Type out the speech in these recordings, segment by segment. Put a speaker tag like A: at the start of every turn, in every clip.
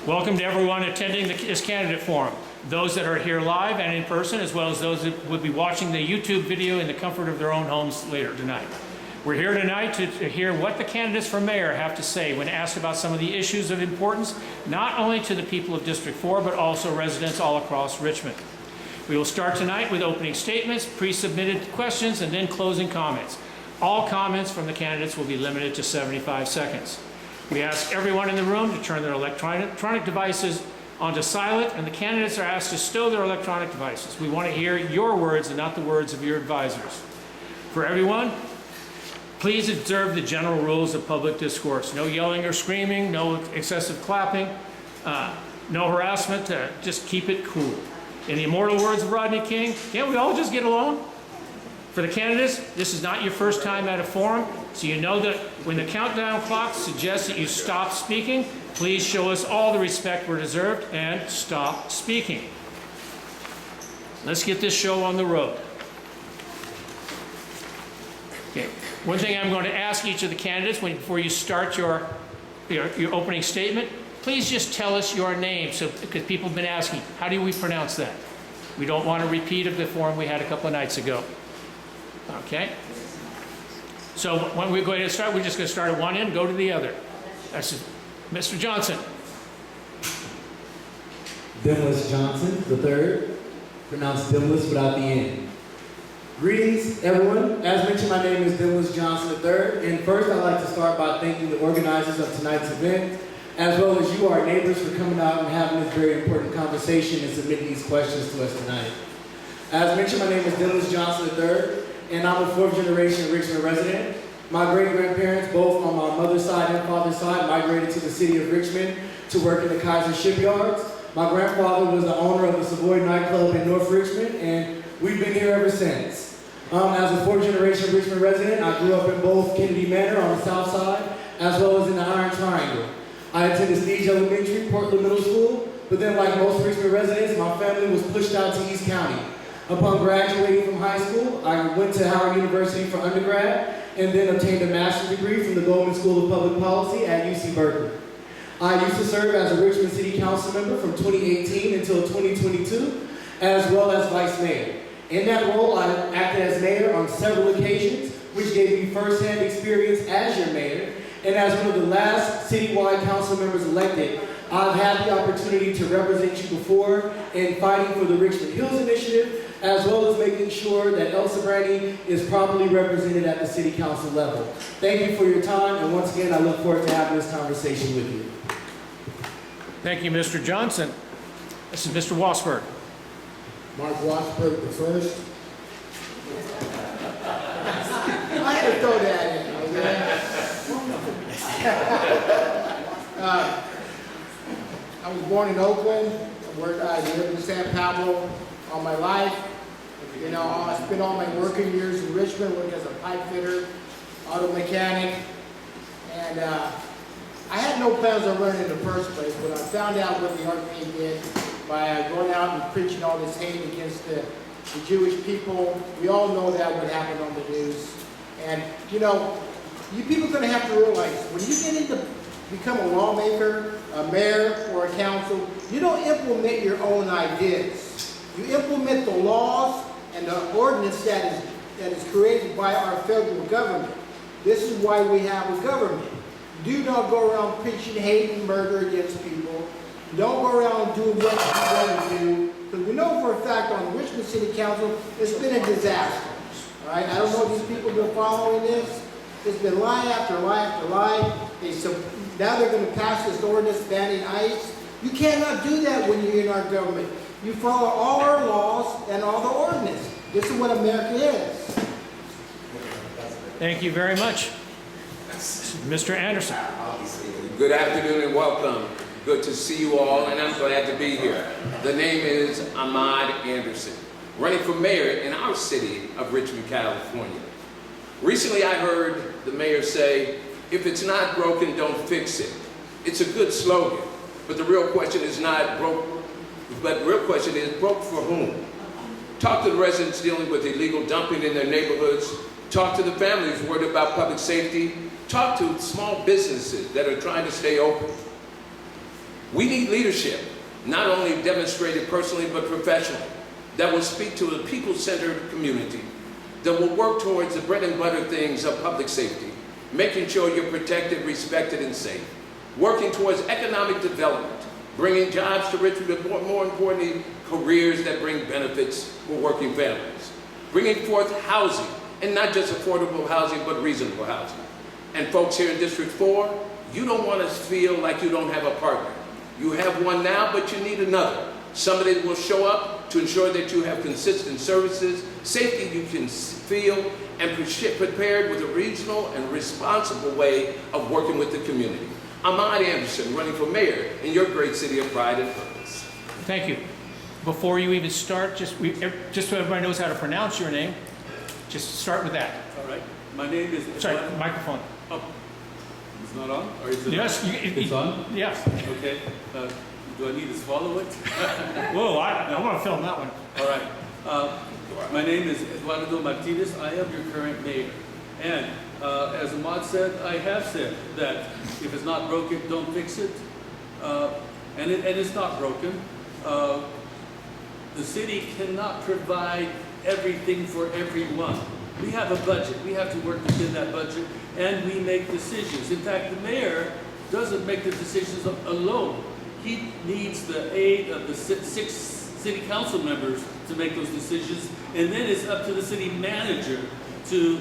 A: Welcome to everyone attending this candidate forum, those that are here live and in person, as well as those that will be watching the YouTube video in the comfort of their own homes later tonight. We're here tonight to hear what the candidates for mayor have to say when asked about some of the issues of importance, not only to the people of District 4, but also residents all across Richmond. We will start tonight with opening statements, pre-submitted questions, and then closing comments. All comments from the candidates will be limited to 75 seconds. We ask everyone in the room to turn their electronic devices onto silent, and the candidates are asked to stow their electronic devices. We want to hear your words and not the words of your advisors. For everyone, please observe the general rules of public discourse. No yelling or screaming, no excessive clapping, no harassment, just keep it cool. In the immortal words of Rodney King, can't we all just get along? For the candidates, this is not your first time at a forum, so you know that when the countdown clock suggests that you stop speaking, please show us all the respect we're deserved and stop speaking. Let's get this show on the road. Okay. One thing I'm going to ask each of the candidates before you start your opening statement, please just tell us your name, because people have been asking, how do we pronounce that? We don't want a repeat of the forum we had a couple of nights ago. Okay? So when we're going to start, we're just going to start at one end, go to the other. That's Mr. Johnson.
B: Demnlus Johnson, the third, pronounced Demnlus without the N. Greetings, everyone. As mentioned, my name is Demnlus Johnson III, and first I'd like to start by thanking the organizers of tonight's event, as well as you, our neighbors, for coming out and having this very important conversation and submitting these questions to us tonight. As mentioned, my name is Demnlus Johnson III, and I'm a fourth generation Richmond resident. My great-grandparents, both on my mother's side and father's side, migrated to the city of Richmond to work in the Kaiser shipyards. My grandfather was the owner of the Savoy nightclub in North Richmond, and we've been here ever since. As a fourth generation Richmond resident, I grew up in both Kennedy Manor on the south side, as well as in the Iron Triangle. I attended Stage Elementary, Portland Middle School, but then like most Richmond residents, my family was pushed out to East County. Upon graduating from high school, I went to Howard University for undergrad and then obtained a master's degree from the Goldman School of Public Policy at UC Berkeley. I used to serve as a Richmond City Council member from 2018 until 2022, as well as vice mayor. In that role, I acted as mayor on several occasions, which gave me firsthand experience as your mayor. And as one of the last citywide council members elected, I've had the opportunity to represent you before in fighting for the Richmond Hills Initiative, as well as making sure that El Sobrani is properly represented at the city council level. Thank you for your time, and once again, I look forward to having this conversation with you.
A: Thank you, Mr. Johnson. This is Mr. Wassberg.
C: Mark Wassberg the first. I had to throw that in, okay? I was born in Oakland. I lived in San Pablo all my life. You know, I spent all my working years in Richmond working as a pipe fitter, auto mechanic, and I had no plans on running in the first place, but I found out what the RPA did by going out and preaching all this hate against the Jewish people. We all know that what happened on the news. And, you know, you people are going to have to realize, when you get into become a lawmaker, a mayor, or a council, you don't implement your own ideas. You implement the laws and the ordinance that is created by our federal government. This is why we have a government. Do not go around preaching hate and murder against people. Don't go around doing what you want to do, because we know for a fact on the Richmond City Council, it's been a disaster. All right? I don't know if these people have been following this. It's been lie after lie after lie. Now they're going to pass this ordinance banning ICE. You cannot do that when you're in our government. You follow all our laws and all the ordinance. This is what America is.
A: Thank you very much. Mr. Anderson.
D: Good afternoon and welcome. Good to see you all, and I'm glad to be here. The name is Ahmad Anderson, running for mayor in our city of Richmond, California. Recently I heard the mayor say, if it's not broken, don't fix it. It's a good slogan, but the real question is not broke, but the real question is broke for whom? Talk to the residents dealing with illegal dumping in their neighborhoods. Talk to the families worried about public safety. Talk to small businesses that are trying to stay open. We need leadership, not only demonstrated personally but professionally, that will speak to a people-centered community, that will work towards the bread and butter things of public safety, making sure you're protected, respected, and safe, working towards economic development, bringing jobs to Richmond, but more importantly, careers that bring benefits for working families, bringing forth housing, and not just affordable housing, but reasonable housing. And folks here in District 4, you don't want to feel like you don't have a partner. You have one now, but you need another. Somebody that will show up to ensure that you have consistent services, safety you can feel, and prepared with a reasonable and responsible way of working with the community. Ahmad Anderson, running for mayor in your great city of pride and purpose.
A: Thank you. Before you even start, just so everybody knows how to pronounce your name, just start with that.
E: All right. My name is
A: Sorry,
E: Eduardo.
A: microphone.
E: Oh, it's not on? Or is it
A: Yes.
E: on? It's on?
A: Yes.
E: Okay. Do I need to swallow it?
A: Whoa, I want to film that one.
E: All right. My name is Eduardo Martinez. I am your current mayor. And as Ahmad said, I have said that if it's not broken, don't fix it. And it's not broken. The city cannot provide everything for everyone. We have a budget. We have to work within that budget, and we make decisions. In fact, the mayor doesn't make the decisions alone. He needs the aid of the 6 city council members to make those decisions, and then it's up to the city manager to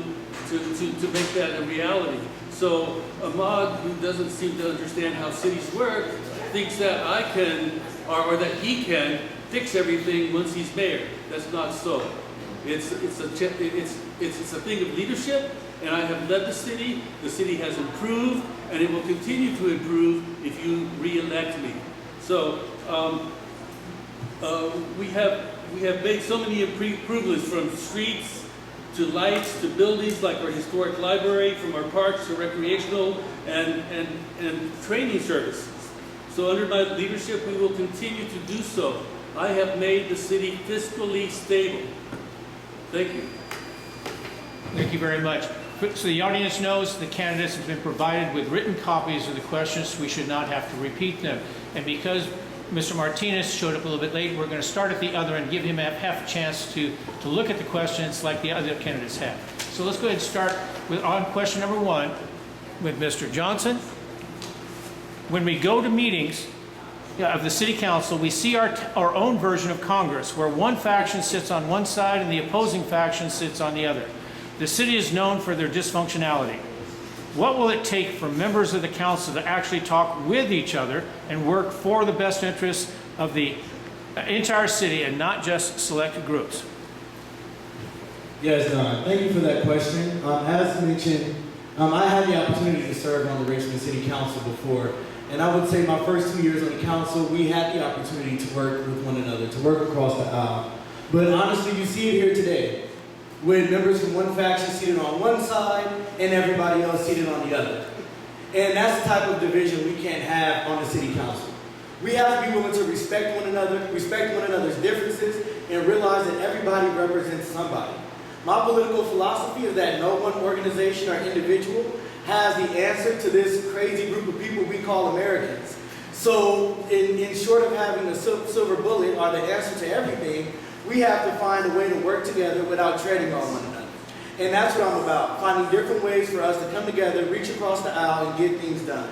E: make that a reality. So Ahmad, who doesn't seem to understand how cities work, thinks that I can, or that he can, fix everything once he's mayor. That's not so. It's a thing of leadership, and I have led the city. The city has improved, and it will continue to improve if you re-elect me. So we have made so many improvements, from streets to lights to buildings like our historic library, from our parks to recreational and training services. So under my leadership, we will continue to do so. I have made the city fiscally stable. Thank you.
A: Thank you very much. So the audience knows the candidates have been provided with written copies of the questions. We should not have to repeat them. And because Mr. Martinez showed up a little bit late, we're going to start at the other and give him half a chance to look at the questions like the other candidates have. So let's go ahead and start with on question number 1 with Mr. Johnson. When we go to meetings of the city council, we see our own version of Congress, where one faction sits on one side and the opposing faction sits on the other. The city is known for their dysfunctionality. What will it take for members of the council to actually talk with each other and work for the best interests of the entire city and not just selected groups?
B: Yes, thank you for that question. As mentioned, I had the opportunity to serve on the Richmond City Council before, and I would say my first 2 years on the council, we had the opportunity to work with one another, to work across the aisle. But honestly, you see it here today, with members from one faction seated on one side and everybody else seated on the other. And that's the type of division we can't have on the city council. We have to be willing to respect one another's differences, and realize that everybody represents somebody. My political philosophy is that no one organization or individual has the answer to this crazy group of people we call Americans. So in short of having a silver bullet or the answer to everything, we have to find a way to work together without treading on one another. And that's what I'm about, finding different ways for us to come together, reach across the aisle, and get things done.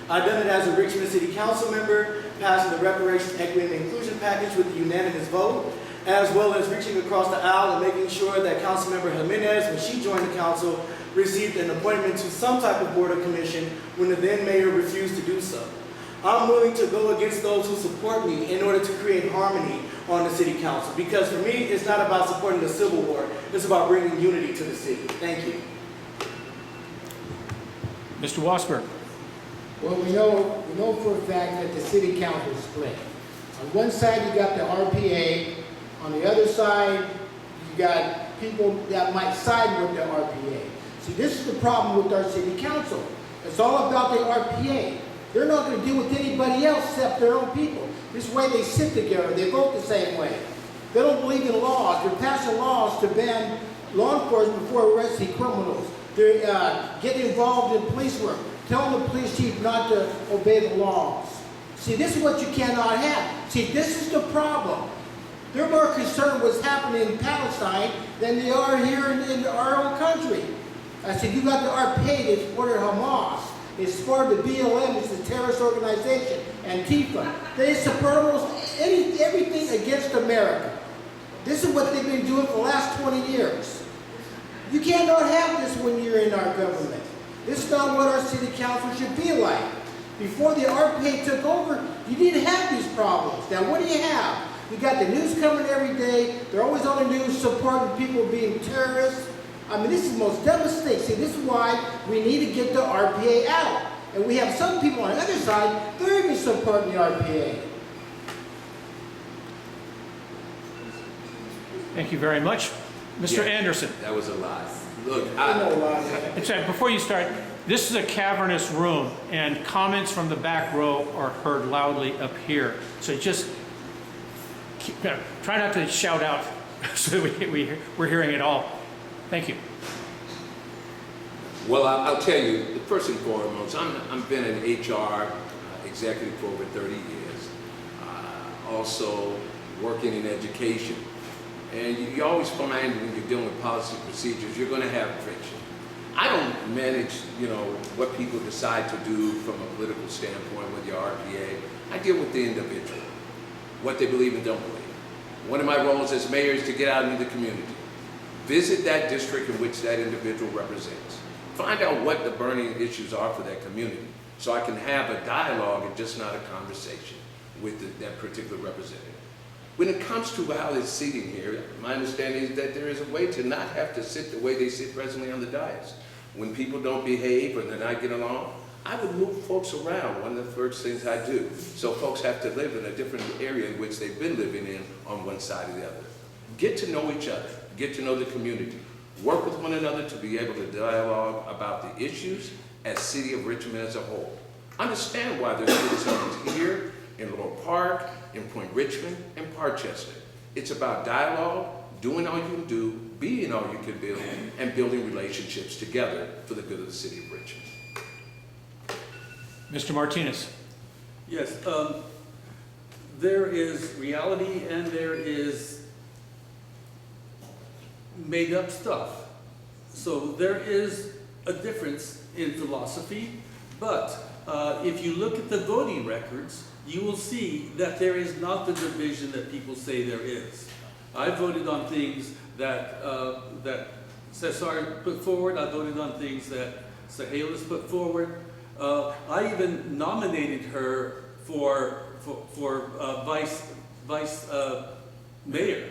B: I've done it as a Richmond City Council member, passing the Reparations, Equity, and Inclusion package with a unanimous vote, as well as reaching across the aisle and making sure that Councilmember Jimenez, when she joined the council, received an appointment to some type of board or commission when the then mayor refused to do so. I'm willing to go against those who support me in order to create harmony on the city council, because for me, it's not about supporting the Civil War, it's about bringing unity to the city. Thank you.
A: Mr. Wassberg.
C: Well, we know for a fact that the city council is split. On one side, you got the RPA. On the other side, you got people that might side with the RPA. See, this is the problem with our city council. It's all about the RPA. They're not going to deal with anybody else except their own people. This way they sit together, they vote the same way. They don't believe in laws. They're passing laws to ban law enforcement before arresting criminals. They're getting involved in police work, telling the police chief not to obey the laws. See, this is what you cannot have. See, this is the problem. They're more concerned with what's happening in Palestine than they are here in our own country. I said, you got the RPA that supported Hamas. They supported the BLM, it's a terrorist organization, Antifa. They support almost everything against America. This is what they've been doing for the last 20 years. You cannot have this when you're in our government. This is not what our city council should be like. Before the RPA took over, you didn't have these problems. Now what do you have? You got the news coming every day. They're always on the news supporting people being terrorists. I mean, this is the most devastating. See, this is why we need to get the RPA out. And we have some people on the other side, they're even supporting the RPA.
A: Thank you very much. Mr.
D: Yeah,
A: Anderson.
D: That was a lot. Look,
C: I know a lot of that.
A: In fact, before you start, this is a cavernous room, and comments from the back row are heard loudly up here. So just try not to shout out so that we're hearing it all. Thank you.
D: well, I'll tell you, first and foremost, I've been an HR executive for over 30 years. Also working in education. And you always find when you're dealing with policy procedures, you're going to have friction. I don't manage, what people decide to do from a political standpoint with your RPA. I deal with the individual, what they believe and don't believe. One of my roles as mayor is to get out into the community, visit that district in which that individual represents, find out what the burning issues are for that community, so I can have a dialogue and just not a conversation with that particular representative. When it comes to how they're sitting here, my understanding is that there is a way to not have to sit the way they sit presently on the dais. When people don't behave or they're not getting along, I would move folks around, one of the first things I do. So folks have to live in a different area in which they've been living in on one side or the other. Get to know each other, get to know the community. Work with one another to be able to dialogue about the issues as City of Richmond as a whole. Understand why there's citizens here, in Laurel Park, in Point Richmond, and Parchester. It's about dialogue, doing all you can do, being all you can build, and building relationships together for the good of the City of Richmond.
A: Mr. Martinez.
E: Yes, there is reality and there is made up stuff. So there is a difference in philosophy, but if you look at the voting records, you will see that there is not the division that people say there is. I voted on things that Cesar put forward. I voted on things that Sahelis put forward. I even nominated her for vice mayor.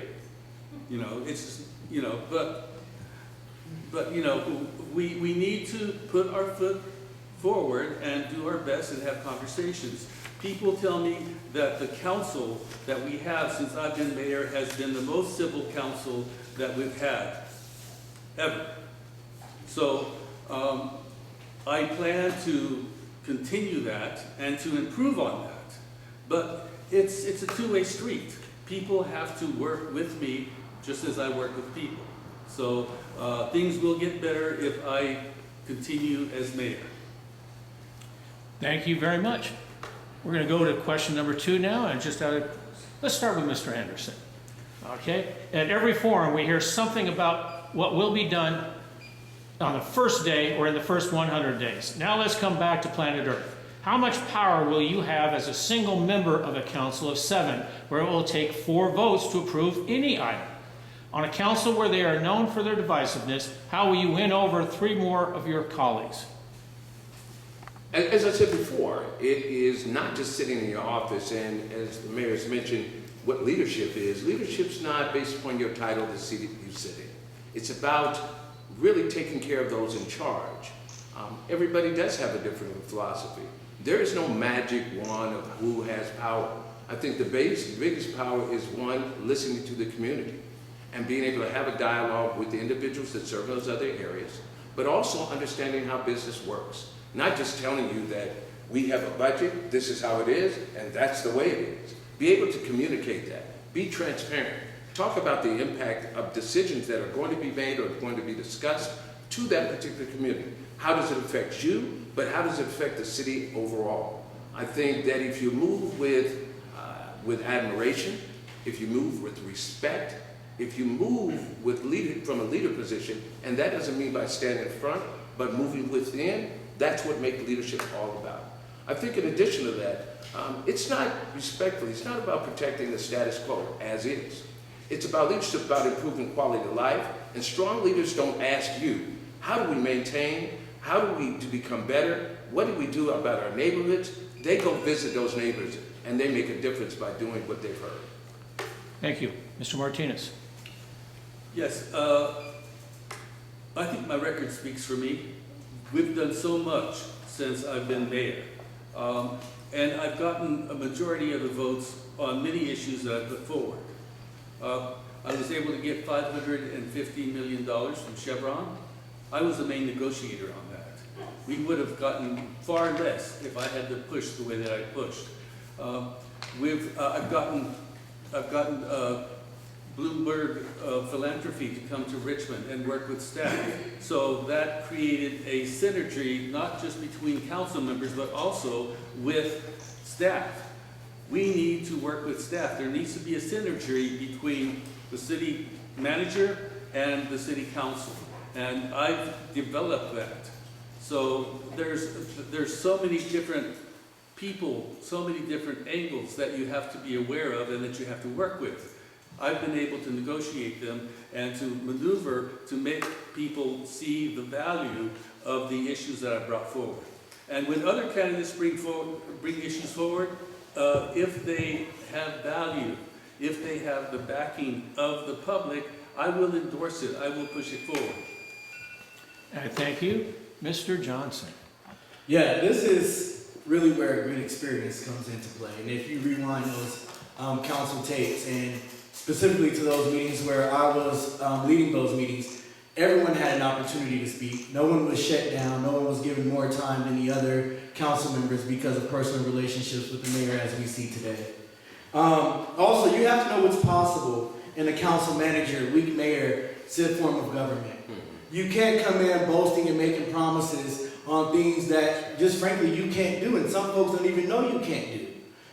E: It's but we need to put our foot forward and do our best and have conversations. People tell me that the council that we have since I've been mayor has been the most civil council that we've had, ever. So I plan to continue that and to improve on that. But it's a two-way street. People have to work with me just as I work with people. So things will get better if I continue as mayor.
A: Thank you very much. We're going to go to question number 2 now, and let's start with Mr. Anderson. Okay? At every forum, we hear something about what will be done on the first day or in the first 100 days. Now let's come back to planet Earth. How much power will you have as a single member of a council of 7, where it will take 4 votes to approve any item? On a council where they are known for their divisiveness, how will you win over 3 more of your colleagues?
D: As I said before, it is not just sitting in your office, and as the mayor has mentioned, what leadership is. Leadership's not based upon your title, the seat you sit in. It's about really taking care of those in charge. Everybody does have a different philosophy. There is no magic wand of who has power. I think the biggest power is, one, listening to the community and being able to have a dialogue with the individuals that serve those other areas, but also understanding how business works. Not just telling you that we have a budget, this is how it is, and that's the way it is. Be able to communicate that. Be transparent. Talk about the impact of decisions that are going to be made or going to be discussed to that particular community. How does it affect you, but how does it affect the city overall? I think that if you move with admiration, if you move with respect, if you move with from a leader position, and that doesn't mean by standing in front, but moving within, that's what makes leadership all about. I think in addition to that, it's not respectfully, it's not about protecting the status quo as is. It's about leadership, about improving quality of life, and strong leaders don't ask you, how do we maintain, how do we become better, what do we do about our neighborhoods? They go visit those neighbors, and they make a difference by doing what they've heard.
A: Thank you. Mr. Martinez.
E: Yes, I think my record speaks for me. We've done so much since I've been mayor. And I've gotten a majority of the votes on many issues that I put forward. I was able to get $550 million from Chevron. I was the main negotiator on that. We would have gotten far less if I had to push the way that I pushed. I've gotten Bloomberg Philanthropy to come to Richmond and work with staff. So that created a synergy, not just between council members, but also with staff. We need to work with staff. There needs to be a synergy between the city manager and the city council. And I've developed that. So there's so many different people, so many different angles that you have to be aware of and that you have to work with. I've been able to negotiate them and to maneuver to make people see the value of the issues that I brought forward. And when other candidates bring issues forward, if they have value, if they have the backing of the public, I will endorse it. I will push it forward.
A: Thank you. Mr. Johnson.
B: Yeah, this is really where good experience comes into play. And if you rewind those council tapes, and specifically to those meetings where I was leading those meetings, everyone had an opportunity to speak. No one was shut down. No one was given more time than the other council members because of personal relationships with the mayor as we see today. Also, you have to know what's possible in a council manager, weak mayor, form of government. You can't come in boasting and making promises on things that just frankly you can't do, and some folks don't even know you can't do.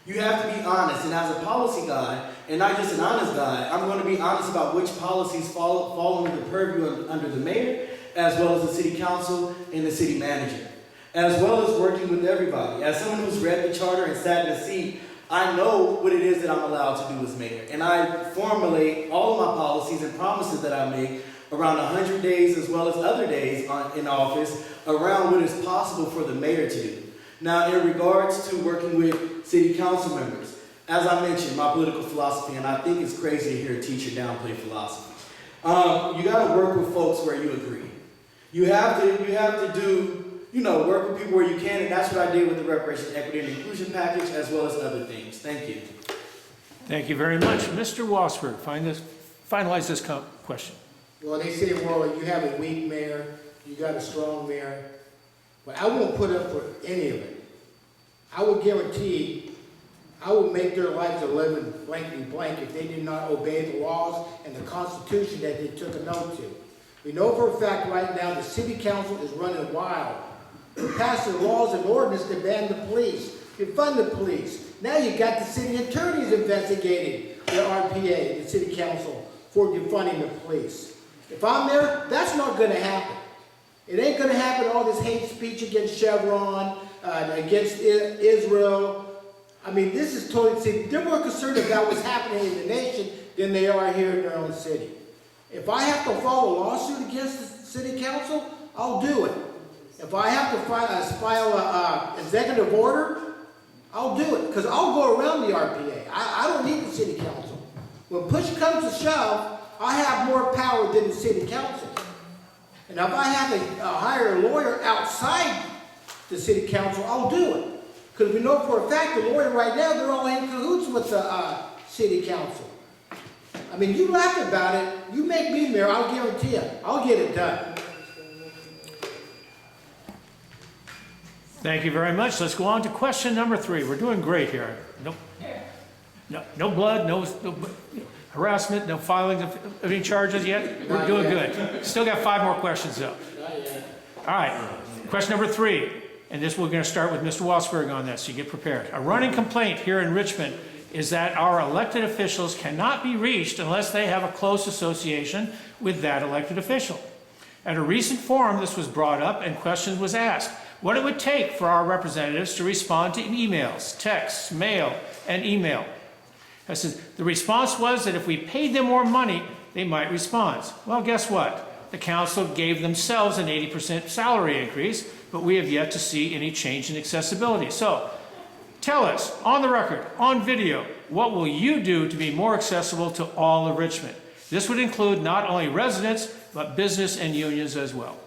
B: You have to be honest, and as a policy guy, and not just an honest guy, I'm going to be honest about which policies fall under the purview under the mayor, as well as the city council and the city manager, as well as working with everybody. As someone who's read the charter and sat in a seat, I know what it is that I'm allowed to do as mayor, and I formulate all of my policies and promises that I make around 100 days as well as other days in office around what is possible for the mayor to do. Now, in regards to working with city council members, as I mentioned, my political philosophy, and I think it's crazy to hear a teacher downplay philosophy. You got to work with folks where you agree. You have to do, work with people where you can, and that's what I did with the Reparation, Equity, and Inclusion package, as well as other things. Thank you.
A: Thank you very much. Mr. Wassberg, finalize this question.
C: Well, they say, well, you have a weak mayor, you got a strong mayor, but I won't put up for any of it. I will guarantee I will make their lives a living blankety blank if they did not obey the laws and the Constitution that they took an oath to. We know for a fact right now the city council is running wild. They're passing laws and ordinances to ban the police, defund the police. Now you got the city attorneys investigating the RPA, the city council, for defunding the police. If I'm there, that's not going to happen. It ain't going to happen, all this hate speech against Chevron, against Israel. I mean, this is totally, see, they're more concerned about what's happening in the nation than they are here in their own city. If I have to file a lawsuit against the city council, I'll do it. If I have to file an executive order, I'll do it, because I'll go around the RPA. I don't need the city council. When push comes to shove, I have more power than the city council. And if I have to hire a lawyer outside the city council, I'll do it. Because we know for a fact the lawyer right now, they're all in cahoots with the city council. I mean, you laugh about it, you make me mayor, I'll guarantee you, I'll get it done.
A: Thank you very much. Let's go on to question number 3. We're doing great here. No blood, no harassment, no filing of any charges yet. We're doing good. Still got 5 more questions though. All right. Question number 3. and this, we're going to start with Mr. Wassberg on this, so you get prepared. A running complaint here in Richmond is that our elected officials cannot be reached unless they have a close association with that elected official. At a recent forum, this was brought up and questions was asked what it would take for our representatives to respond to emails, texts, mail, and email. I said, the response was that if we paid them more money, they might respond. Well, guess what? The council gave themselves an 80% salary increase, but we have yet to see any change in accessibility. So, tell us, on the record, on video, what will you do to be more accessible to all of Richmond? This would include not only residents, but business and unions as well.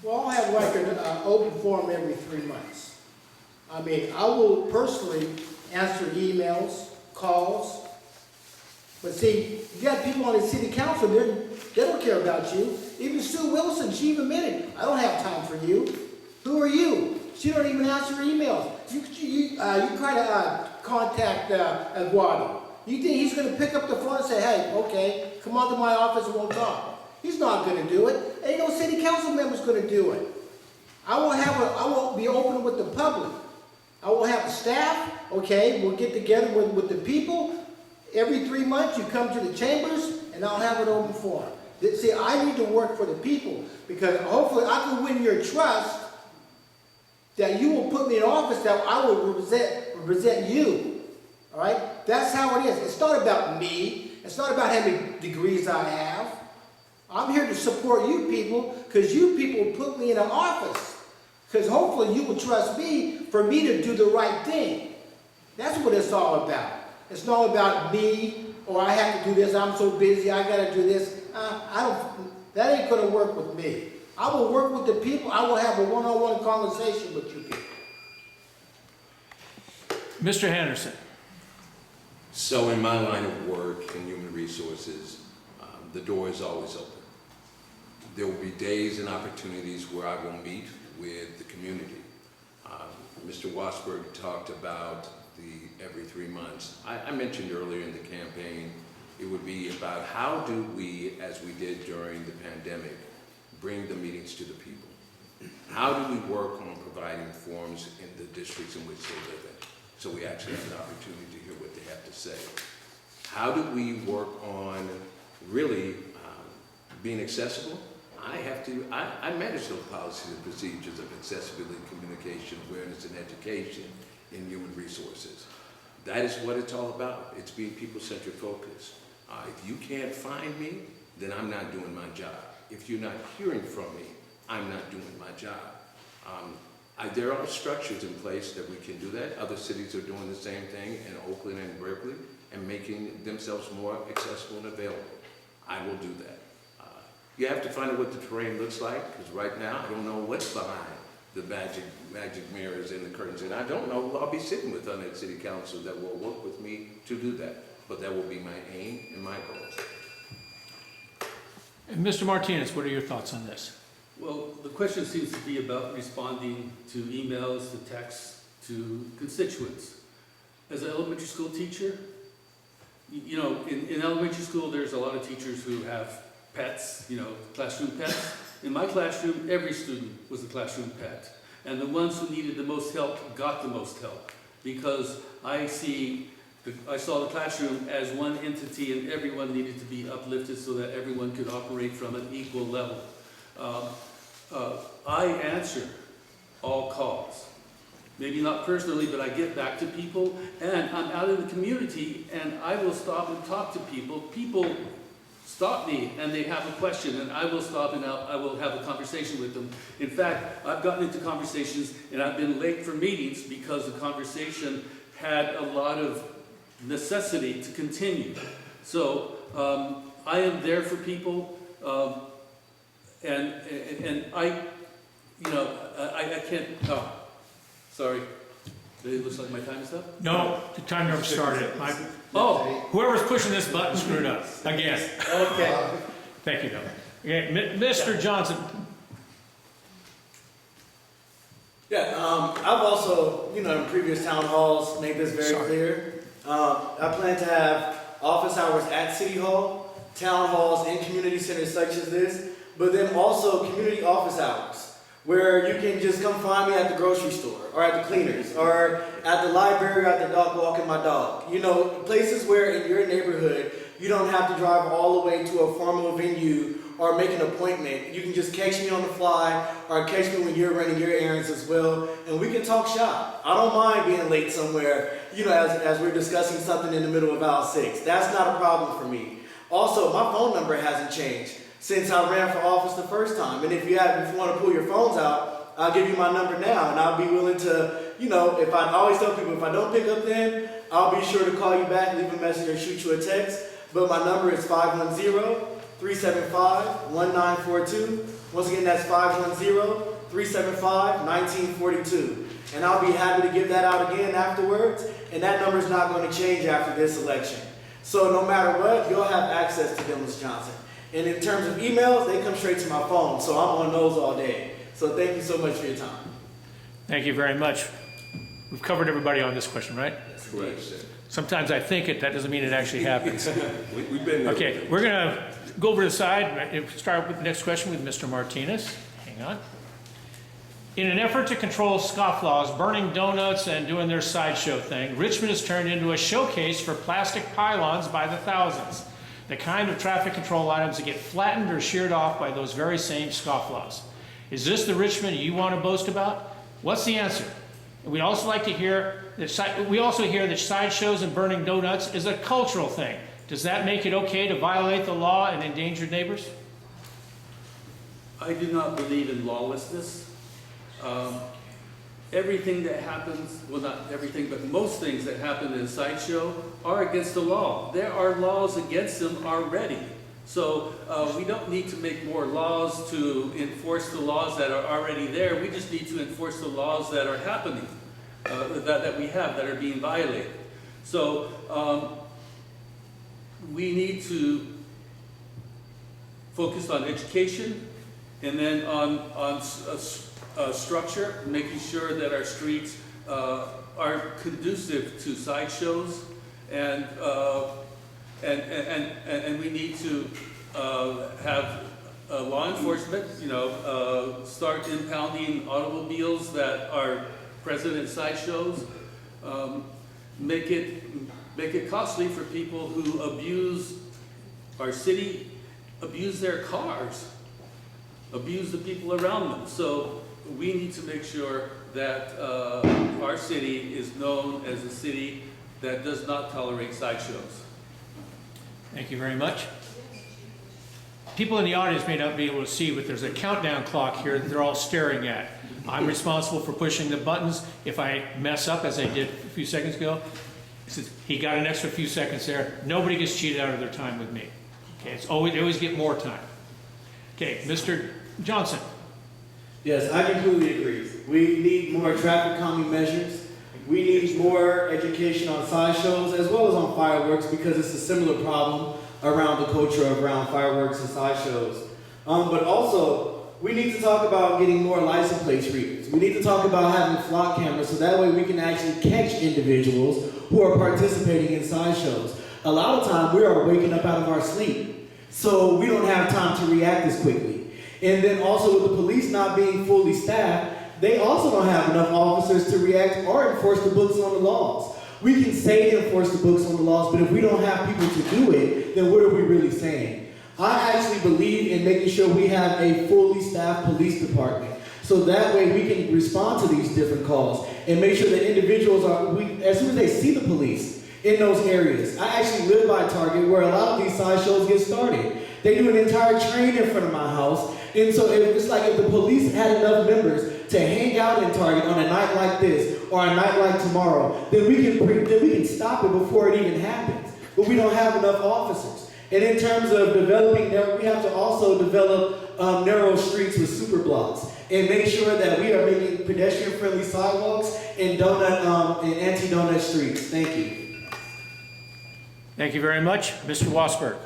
C: Well, I'll have like an open forum every 3 months. I mean, I will personally answer emails, calls. But see, you got people on the city council, they don't care about you. Even Sue Wilson, she even admitted, I don't have time for you. Who are you? She don't even answer emails. You try to contact Eduardo. You think he's going to pick up the phone and say, hey, okay, come on to my office and we'll talk. He's not going to do it. Ain't no city council member's going to do it. I won't be open with the public. I will have the staff, okay, we'll get together with the people. Every 3 months you come to the chambers and I'll have an open forum. See, I need to work for the people because hopefully I can win your trust that you will put me in office that I will represent you. All right? That's how it is. It's not about me. It's not about how many degrees I have. I'm here to support you people because you people put me in an office. Because hopefully you will trust me for me to do the right thing. That's what it's all about. It's not about me or I have to do this, I'm so busy, I got to do this. That ain't going to work with me. I will work with the people. I will have a one-on-one conversation with you people.
A: Mr. Henderson.
D: So in my line of work in human resources, the door is always open. There will be days and opportunities where I will meet with the community. Mr. Wassberg talked about the every 3 months. I mentioned earlier in the campaign, it would be about how do we, as we did during the pandemic, bring the meetings to the people. How do we work on providing forums in the districts in which they live in, so we actually have an opportunity to hear what they have to say? How do we work on really being accessible? I manage those policies and procedures of accessibility, communication, awareness, and education in human resources. That is what it's all about. It's being people-centered focused. If you can't find me, then I'm not doing my job. If you're not hearing from me, I'm not doing my job. There are structures in place that we can do that. Other cities are doing the same thing in Oakland and Berkeley and making themselves more accessible and available. I will do that. You have to find out what the terrain looks like, because right now I don't know what's behind the magic mirrors and the curtains, and I don't know who I'll be sitting with on that city council that will work with me to do that. But that will be my aim and my goal.
A: And Mr. Martinez, what are your thoughts on this?
E: Well, the question seems to be about responding to emails, to texts, to constituents. As an elementary school teacher, you know, in elementary school, there's a lot of teachers who have pets, you know, classroom pets. In my classroom, every student was a classroom pet. And the ones who needed the most help got the most help. Because I saw the classroom as one entity and everyone needed to be uplifted so that everyone could operate from an equal level. I answer all calls. Maybe not personally, but I get back to people, and I'm out in the community, and I will stop and talk to people. People stop me, and they have a question, and I will stop and I will have a conversation with them. In fact, I've gotten into conversations, and I've been late for meetings because the conversation had a lot of necessity to continue. So I am there for people, and I, you know, I can't. Oh, sorry. It looks like my time is up.
A: No, the time never started.
E: Oh,
A: Whoever's pushing this button screwed up again.
E: okay.
A: Thank you, Bill. Okay, Mr. Johnson.
B: Yeah, I've also, in previous town halls, made this very clear. I plan to have office hours at City Hall, town halls, and community centers such as this, but then also community office hours, where you can just come find me at the grocery store, or at the cleaners, or at the library, or at the dog walking my dog. You know, places where in your neighborhood, you don't have to drive all the way to a formal venue or make an appointment. You can just catch me on the fly, or catch me when you're running your errands as well, and we can talk shop. I don't mind being late somewhere, you know, as we're discussing something in the middle of aisle 6. That's not a problem for me. Also, my phone number hasn't changed since I ran for office the first time. And if you want to pull your phones out, I'll give you my number now, and I'll be willing to, you know, I always tell people, if I don't pick up then, I'll be sure to call you back, leave a message, or shoot you a text. But my number is 510-375-1942. Once again, that's 510-375-1942. And I'll be happy to give that out again afterwards, and that number is not going to change after this election. So no matter what, you'll have access to Demnlus Johnson. And in terms of emails, they come straight to my phone, so I'm on those all day. So thank you so much for your time.
A: Thank you very much. We've covered everybody on this question, right?
D: That's correct, sir.
A: Sometimes I think it, that doesn't mean it actually happens.
D: We've been there.
A: Okay, we're gonna go over to the side, start with the next question with Mr. Martinez. Hang on. In an effort to control scofflaws, burning donuts and doing their sideshow thing, Richmond has turned into a showcase for plastic pylons by the thousands. The kind of traffic control items that get flattened or sheared off by those very same scofflaws. Is this the Richmond you want to boast about? What's the answer? We'd also like to hear that we also hear that sideshows and burning donuts is a cultural thing. Does that make it okay to violate the law and endanger neighbors?
E: I do not believe in lawlessness. Everything that happens, well, not everything, but most things that happen in a sideshow are against the law. There are laws against them already. So we don't need to make more laws to enforce the laws that are already there. We just need to enforce the laws that are happening, that we have, that are being violated. So we need to focus on education, and then on structure, making sure that our streets are conducive to sideshows, and we need to have law enforcement, start impounding automobiles that are present in sideshows, make it costly for people who abuse our city, abuse their cars, abuse the people around them. So we need to make sure that our city is known as a city that does not tolerate sideshows.
A: Thank you very much. People in the audience may not be able to see, but there's a countdown clock here that they're all staring at. I'm responsible for pushing the buttons. If I mess up, as I did a few seconds ago, he got an extra few seconds there. Nobody gets cheated out of their time with me. Okay, they always get more time. Okay, Mr. Johnson.
B: Yes, I completely agree. We need more traffic calming measures. We need more education on sideshows as well as on fireworks, because it's a similar problem around the culture around fireworks and sideshows. But also, we need to talk about getting more license plate readers. We need to talk about having flock cameras so that way we can actually catch individuals who are participating in sideshows. A lot of time we are waking up out of our sleep, so we don't have time to react as quickly. And then also with the police not being fully staffed, they also don't have enough officers to react or enforce the books on the laws. We can say enforce the books on the laws, but if we don't have people to do it, then what are we really saying? I actually believe in making sure we have a fully staffed police department, so that way we can respond to these different calls and make sure that individuals as soon as they see the police in those areas. I actually live by Target, where a lot of these sideshows get started. They do an entire train in front of my house, and so it's like if the police had enough members to hang out in Target on a night like this or a night like tomorrow, then we can stop it before it even happens. But we don't have enough officers. And in terms of developing, we have to also develop narrow streets with super blocks and make sure that we are making pedestrian-friendly sidewalks and anti-donut streets. Thank you.
A: Thank you very much. Mr. Wassberg.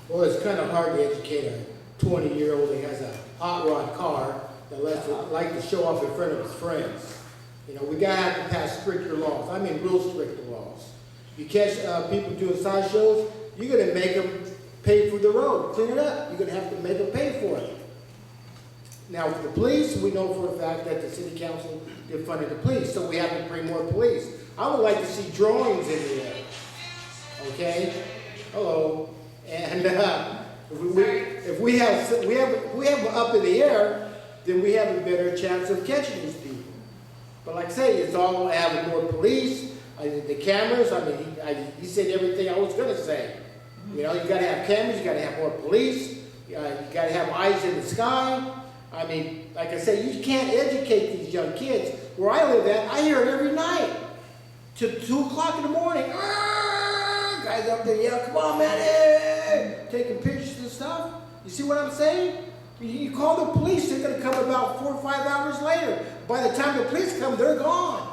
C: Well, it's kind of hard to educate a 20-year-old that has a hot rod car that like to show off in front of his friends. We gotta have to pass stricter laws. I mean, real stricter laws. You catch people doing sideshows, you're gonna make them pay for the road, clean it up. You're gonna have to make them pay for it. Now, for the police, we know for a fact that the city council defunded the police, so we have to bring more police. I would like to see drones in the air. Okay? Hello. And if we have them up in the air, then we have a better chance of catching these people. But like I say, it's all having more police, the cameras. I mean, he said everything I was going to say. You know, you got to have cameras, you got to have more police, you got to have eyes in the sky. I mean, like I said, you can't educate these young kids. Where I live at, I hear it every night. To 2 o'clock in the morning. Guys up there yell, come on, man, hey! Taking pictures and stuff. You see what I'm saying? You call the police, they're going to come about 4 or 5 hours later. By the time the police come, they're gone.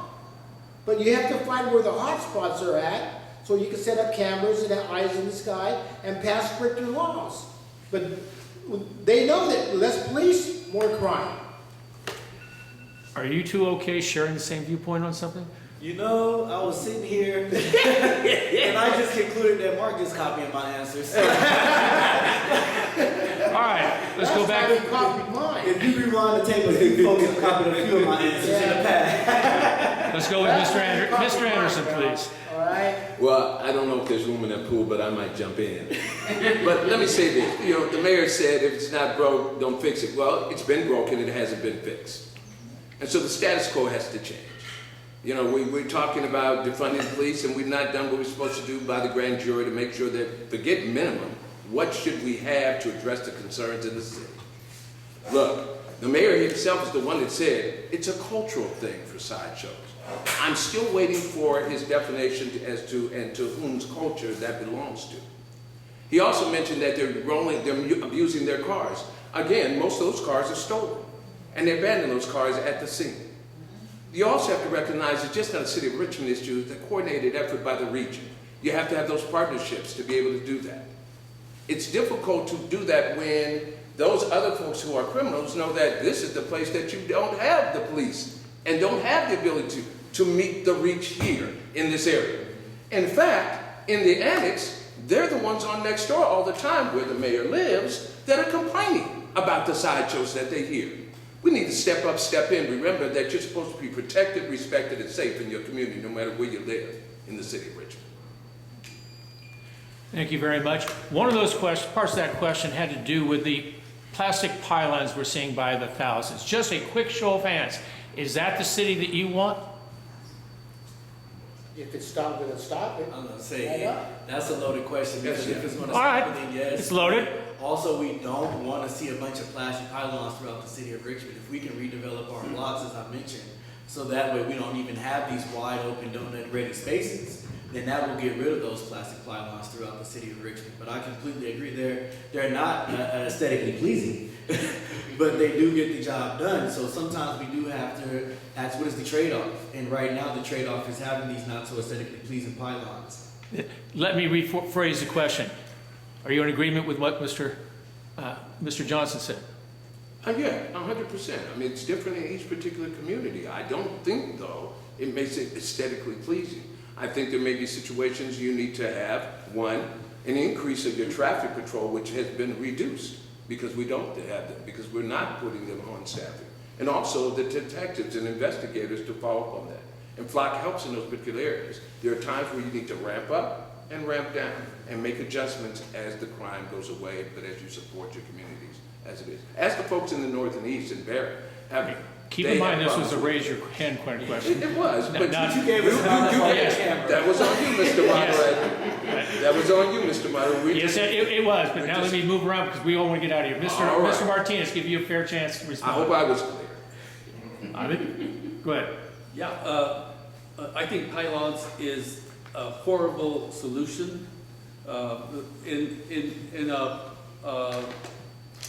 C: But you have to find where the hot spots are at, so you can set up cameras and have eyes in the sky and pass stricter laws. But they know that less police, more crime.
A: Are you two okay sharing the same viewpoint on something?
F: You know, I was sitting here and I just concluded that Mark is copying my answers.
A: All right, let's go back.
C: That's why they copied mine.
F: If you rewind the tape, you folks have copied a few of my answers in the past.
A: Let's go with Mr. Anderson, please.
C: All right?
D: Well, I don't know if there's room in that pool, but I might jump in. But let me say this. You know, the mayor said if it's not broke, don't fix it. Well, it's been broken and it hasn't been fixed. And so the status quo has to change. You know, we're talking about defunding the police, and we've not done what we're supposed to do by the grand jury to make sure that, forget minimum, what should we have to address the concerns in the city? Look, the mayor himself is the one that said it's a cultural thing for sideshows. I'm still waiting for his definition as to and to whom's culture that belongs to. He also mentioned that they're abusing their cars. Again, most of those cars are stolen, and they abandon those cars at the scene. You also have to recognize it's just not a city of Richmond issue, it's a coordinated effort by the region. You have to have those partnerships to be able to do that. It's difficult to do that when those other folks who are criminals know that this is the place that you don't have the police and don't have the ability to meet the reach here in this area. In fact, in the annex, they're the ones on next door all the time where the mayor lives that are complaining about the sideshows that they hear. We need to step up, step in. Remember that you're supposed to be protected, respected, and safe in your community, no matter where you live in the city of Richmond.
A: Thank you very much. One of those parts of that question had to do with the plastic pylons we're seeing by the thousands. Just a quick show of hands. Is that the city that you want?
C: If it's stopped, then stop it.
F: I'm going to say, that's a loaded question, because if it's going to
A: All right.
F: stop, then yes.
A: It's loaded.
F: Also, we don't want to see a bunch of plastic pylons throughout the city of Richmond. If we can redevelop our blocks, as I mentioned, so that way we don't even have these wide open donut-ready spaces, then that will get rid of those plastic pylons throughout the city of Richmond. But I completely agree, they're not aesthetically pleasing, but they do get the job done. So sometimes we do have to ask, what is the trade-off? And right now the trade-off is having these not so aesthetically pleasing pylons.
A: Let me rephrase the question. Are you in agreement with what Mr. Johnson said?
D: Yeah, 100%. I mean, it's different in each particular community. I don't think, though, it makes it aesthetically pleasing. I think there may be situations you need to have, one, an increase of your traffic patrol, which has been reduced because we don't have them, because we're not putting them on staffing. And also the detectives and investigators to follow up on that. And Flock helps in those particular areas. There are times where you need to ramp up and ramp down and make adjustments as the crime goes away, but as you support your communities as it is. Ask the folks in the north and east and Barry.
A: Keep in mind this was a raise your hand question.
D: It was, but
A: not,
F: You gave us
D: that was on you, Mr. Moderator. That was on you, Mr. Moderator.
A: Yes, it was, but now let me move around because we all want to get out of here.
D: All right.
A: Mr. Martinez, give you a fair chance to respond.
D: I hope I was clear.
A: Ahmad? Go ahead.
E: Yeah, I think pylons is a horrible solution.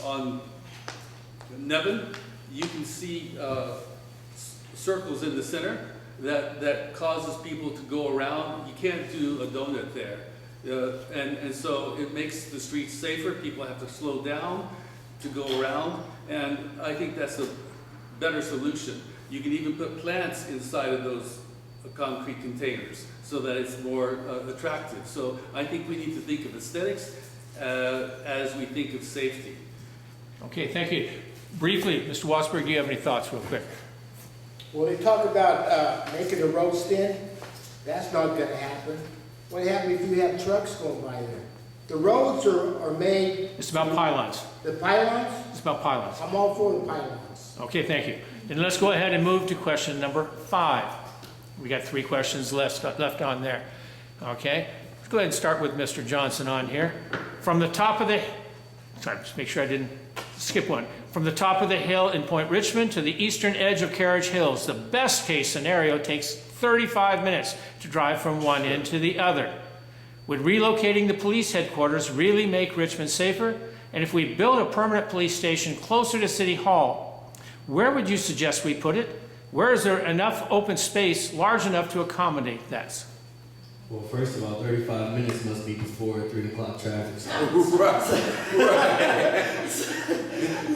E: On Nevin, you can see circles in the center that causes people to go around. You can't do a donut there. And so it makes the streets safer. People have to slow down to go around. And I think that's a better solution. You can even put plants inside of those concrete containers so that it's more attractive. So I think we need to think of aesthetics as we think of safety.
A: Okay, thank you. Briefly, Mr. Wassberg, do you have any thoughts real quick?
C: Well, they talk about making the roads thin. That's not gonna happen. What happens if you have trucks going by there? The roads are made,
A: It's about pylons.
C: the pylons,
A: It's about pylons.
C: I'm all for the pylons.
A: Okay, thank you. Then let's go ahead and move to question number 5. We got 3 questions left on there. Okay, let's go ahead and start with Mr. Johnson on here. From the top of the, sorry, just make sure I didn't skip one. From the top of the hill in Point Richmond to the eastern edge of Carriage Hills, the best case scenario takes 35 minutes to drive from one end to the other. Would relocating the police headquarters really make Richmond safer? And if we build a permanent police station closer to City Hall, where would you suggest we put it? Where is there enough open space large enough to accommodate that?
B: Well, first of all, 35 minutes must be before 3 o'clock traffic starts.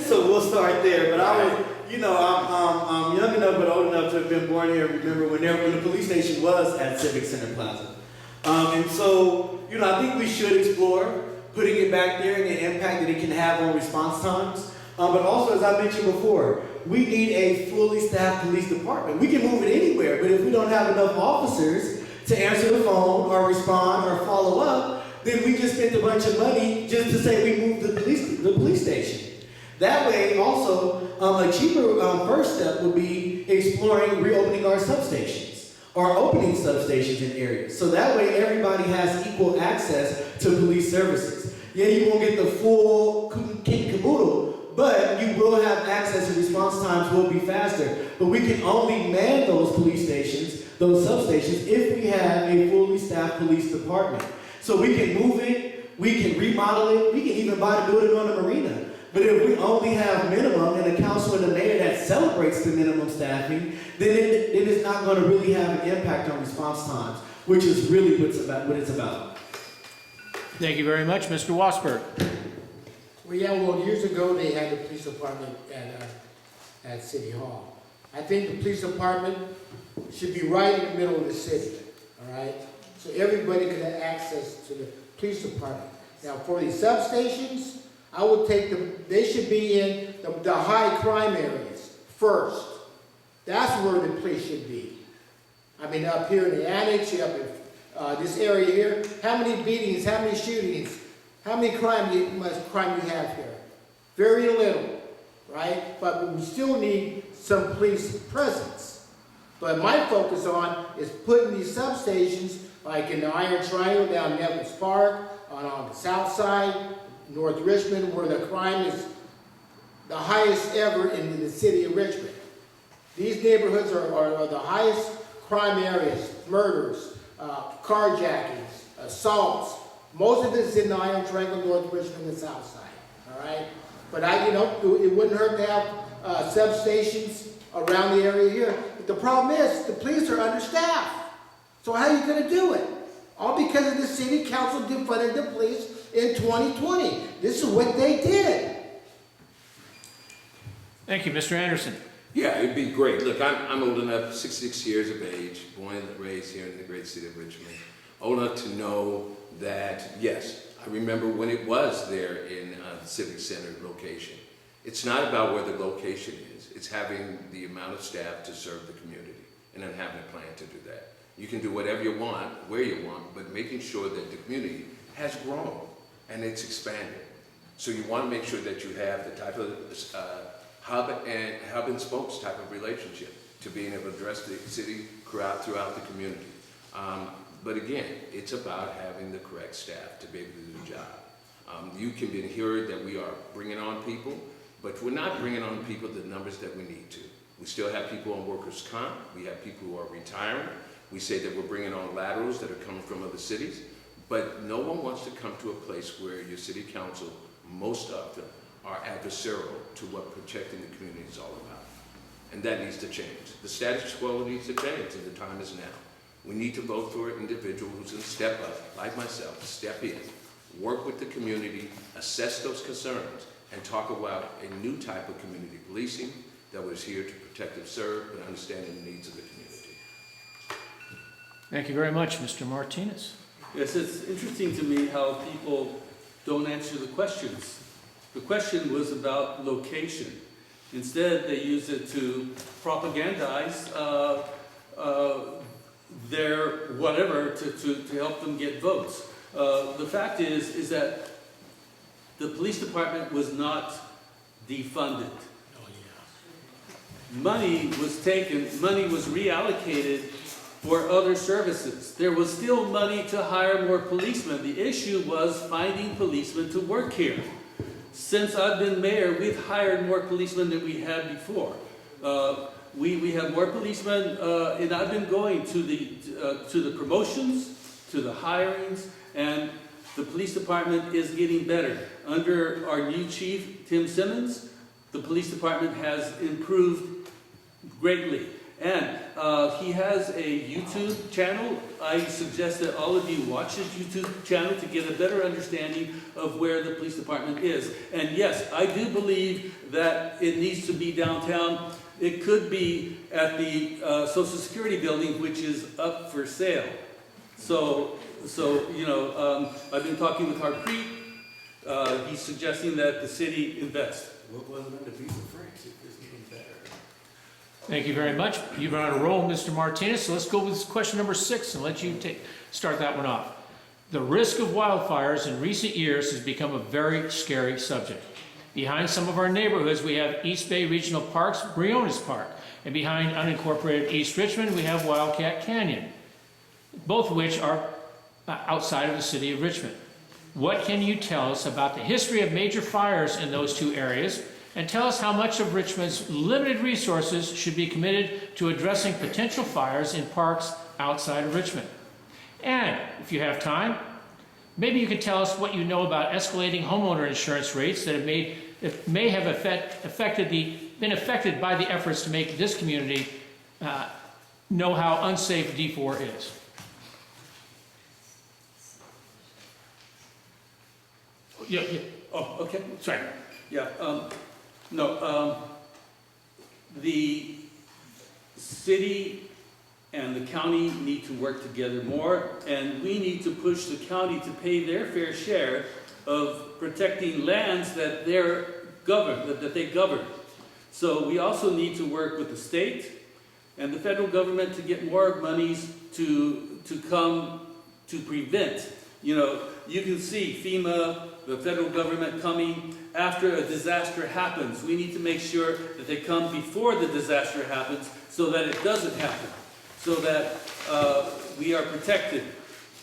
B: So we'll start there. But I was, I'm young enough but old enough to have been born here. Remember when the police station was at Civic Center Plaza. And so, I think we should explore putting it back there and the impact that it can have on response times. But also, as I mentioned before, we need a fully staffed police department. We can move it anywhere, but if we don't have enough officers to answer the phone or respond or follow up, then we just spent a bunch of money just to say we moved the police station. That way, also, a cheaper first step would be exploring reopening our substations or opening substations in areas. So that way, everybody has equal access to police services. Yeah, you won't get the full kit and caboodle, but you will have access and response times will be faster. But we can only man those police stations, those substations, if we have a fully staffed police department. So we can move it, we can remodel it, we can even buy the building on the marina. But if we only have minimum and a council and a mayor that celebrates the minimum staffing, then it's not going to really have an impact on response times, which is really what it's about.
A: Thank you very much, Mr. Wassberg.
C: Well, years ago, they had the police department at City Hall. I think the police department should be right in the middle of the city, all right? So everybody could have access to the police department. Now, for these substations, I would take them, they should be in the high crime areas first. That's where the police should be. I mean, up here in the annex, up in this area here, how many beatings, how many shootings, how many crime you have here? Very little, right? But we still need some police presence. But my focus on is putting these substations, like in the Iron Triangle down Demnlus Park, on the south side, North Richmond, where the crime is the highest ever in the city of Richmond. These neighborhoods are the highest crime areas, murders, carjackings, assaults. Most of it is in the Iron Triangle, North Richmond, and the south side, all right? But it wouldn't hurt to have substations around the area here. But the problem is, the police are understaffed. So how are you gonna do it? All because of the city council defunded the police in 2020. This is what they did.
A: Thank you, Mr. Anderson.
D: Yeah, it'd be great. Look, I'm old enough, 66 years of age, born and raised here in the great city of Richmond. Old enough to know that, yes, I remember when it was there in the Civic Center location. It's not about where the location is. It's having the amount of staff to serve the community and then having a plan to do that. You can do whatever you want, where you want, but making sure that the community has grown and it's expanded. So you want to make sure that you have the type of hub and spokes type of relationship to being able to address the city throughout the community. But again, it's about having the correct staff to be able to do the job. You can be heard that we are bringing on people, but we're not bringing on people the numbers that we need to. We still have people on workers' comp. We have people who are retiring. We say that we're bringing on laterals that are coming from other cities, but no one wants to come to a place where your city council, most of them, are adversarial to what protecting the community is all about. And that needs to change. The status quo needs to change, and the time is now. We need to vote for an individual who's going to step up, like myself, step in, work with the community, assess those concerns, and talk about a new type of community policing that was here to protect and serve and understand the needs of the community.
A: Thank you very much, Mr. Martinez.
E: Yes, it's interesting to me how people don't answer the questions. The question was about location. Instead, they use it to propagandize their whatever to help them get votes. The fact is that the police department was not defunded. Money was taken, money was reallocated for other services. There was still money to hire more policemen. The issue was finding policemen to work here. Since I've been mayor, we've hired more policemen than we had before. We have more policemen, and I've been going to the promotions, to the hirings, and the police department is getting better. Under our new chief, Tim Simmons, the police department has improved greatly. And he has a YouTube channel. I suggest that all of you watch his YouTube channel to get a better understanding of where the police department is. And yes, I do believe that it needs to be downtown. It could be at the Social Security building, which is up for sale. So you know, I've been talking with Harpreet. He's suggesting that the city invest.
F: What wasn't under piece of French? It's getting better.
A: Thank you very much. You've been on a roll, Mr. Martinez, so let's go with question number 6 and let you start that one off. The risk of wildfires in recent years has become a very scary subject. Behind some of our neighborhoods, we have East Bay Regional Park's Briones Park, and behind unincorporated East Richmond, we have Wildcat Canyon, both of which are outside of the city of Richmond. What can you tell us about the history of major fires in those two areas, and tell us how much of Richmond's limited resources should be committed to addressing potential fires in parks outside of Richmond? And if you have time, maybe you can tell us what you know about escalating homeowner insurance rates that may have been affected by the efforts to make this community know how unsafe D4 is. Yeah.
E: Oh, okay.
A: Sorry.
E: Yeah. The city and the county need to work together more, and we need to push the county to pay their fair share of protecting lands that they govern. So we also need to work with the state and the federal government to get more monies to come to prevent. You know, you can see FEMA, the federal government coming after a disaster happens. We need to make sure that they come before the disaster happens so that it doesn't happen, so that we are protected.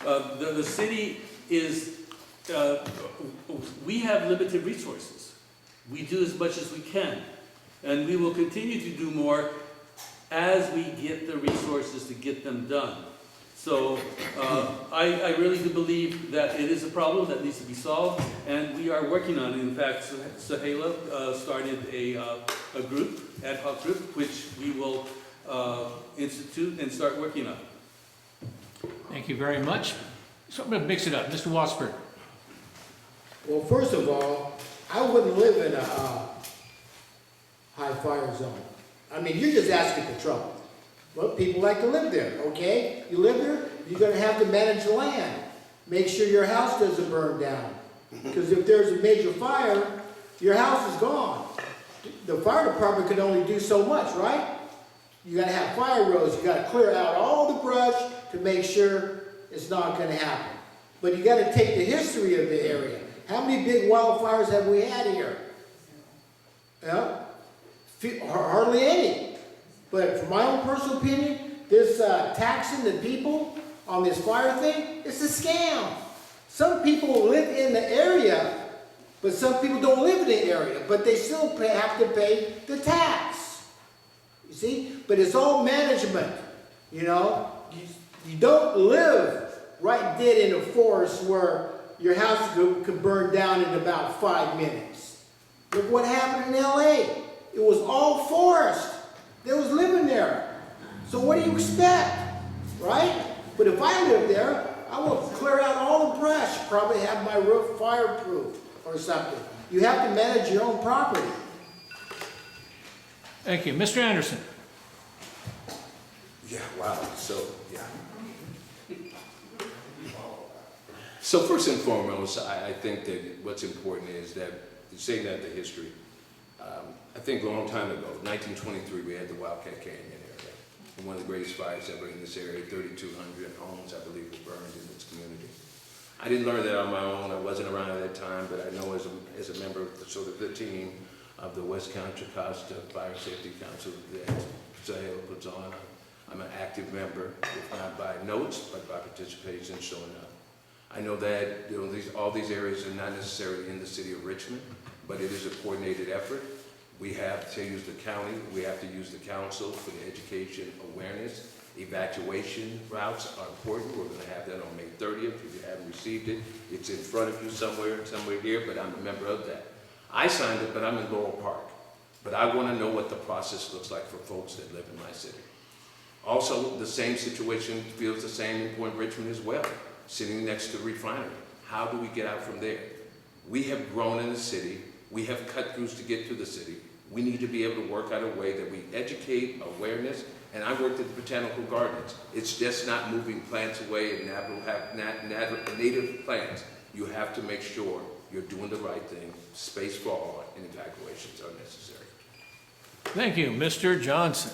E: The city is, we have limited resources. We do as much as we can, and we will continue to do more as we get the resources to get them done. So I really do believe that it is a problem that needs to be solved, and we are working on it. In fact, Sahela started a group, ad hoc group, which we will institute and start working on.
A: Thank you very much. So I'm going to mix it up. Mr. Wassberg.
C: Well, first of all, I wouldn't live in a high fire zone. I mean, you're just asking for trouble. Well, people like to live there, okay? You live there, you're going to have to manage the land. Make sure your house doesn't burn down. Because if there's a major fire, your house is gone. The fire department can only do so much, right? You got to have fire roads. You got to clear out all the brush to make sure it's not going to happen. But you got to take the history of the area. How many big wildfires have we had here? Yeah, hardly any. But from my own personal opinion, this taxing the people on this fire thing, it's a scam. Some people live in the area, but some people don't live in the area, but they still have to pay the tax. You see? But it's all management, you know? You don't live right dead in a forest where your house could burn down in about 5 minutes. Look what happened in LA. It was all forest. They was living there. So what do you expect, right? But if I lived there, I would clear out all the brush, probably have my roof fireproof or something. You have to manage your own property.
A: Thank you. Mr. Anderson.
D: Yeah, wow. So, yeah. So first and foremost, I think that what's important is that saying that the history, I think a long time ago, 1923, we had the Wildcat Canyon area. And one of the greatest fires ever in this area, 3,200 homes, I believe, were burned in this community. I didn't learn that on my own. I wasn't around at that time, but I know as a member of the team of the West Contra Costa Fire Safety Council that Zale puts on, I'm an active member, if not by notes, but by participation and showing up. I know that all these areas are not necessarily in the city of Richmond, but it is a coordinated effort. We have to use the county, we have to use the council for the education awareness. Evacuation routes are important. We're going to have that on May 30th. If you haven't received it, it's in front of you somewhere here, but I'm a member of that. I signed it, but I'm in Laurel Park. But I want to know what the process looks like for folks that live in my city. Also, the same situation feels the same in Point Richmond as well, sitting next to the refinery. How do we get out from there? We have grown in the city. We have cut throughs to get to the city. We need to be able to work out a way that we educate awareness. And I worked at the Botanical Gardens. It's just not moving plants away and native plants. You have to make sure you're doing the right thing. Space for all and evacuations are necessary.
A: Thank you, Mr. Johnson.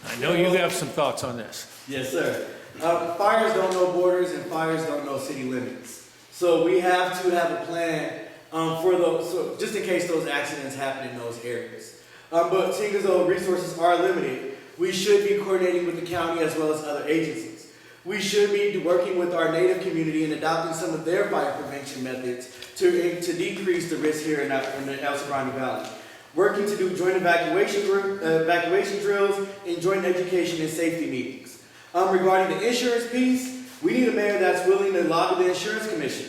A: I know you have some thoughts on this.
F: Yes, sir. Fires don't know borders and fires don't know city limits. So we have to have a plan for those, so just in case those accidents happen in those areas. But seeing as though resources are limited, we should be coordinating with the county as well as other agencies. We should be working with our native community and adopting some of their fire prevention methods to decrease the risk here in the El Sobrante Valley. Working to do joint evacuation drills and joint education and safety meetings. Regarding the insurance piece, we need a mayor that's willing to lobby the insurance commission.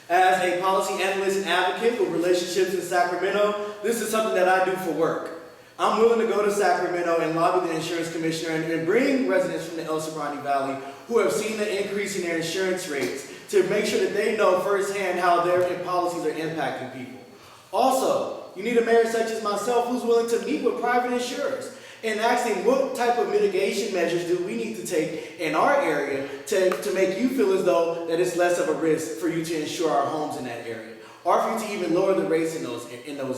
F: As a policy analyst and advocate with relationships in Sacramento, this is something that I do for work. I'm willing to go to Sacramento and lobby the insurance commissioner and bring residents from the El Sobrante Valley who have seen the increase in their insurance rates to make sure that they know firsthand how their policies are impacting people. Also, you need a mayor such as myself who's willing to meet with private insurers and asking what type of mitigation measures do we need to take in our area to make you feel as though that it's less of a risk for you to insure our homes in that area, or for you to even lower the rates in those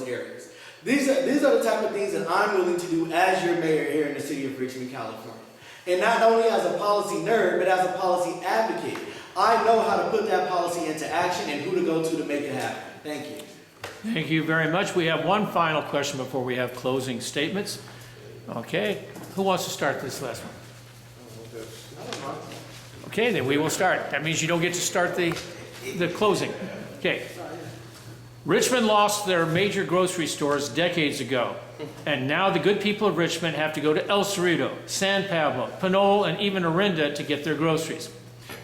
F: areas. These are the type of things that I'm willing to do as your mayor here in the city of Richmond, California. And not only as a policy nerd, but as a policy advocate. I know how to put that policy into action and who to go to make it happen. Thank you.
A: Thank you very much. We have one final question before we have closing statements. Okay, who wants to start this last one? Okay, then we will start. That means you don't get to start the closing. Okay. Richmond lost their major grocery stores decades ago, and now the good people of Richmond have to go to El Cerrito, San Pablo, Pinole, and even Orinda to get their groceries.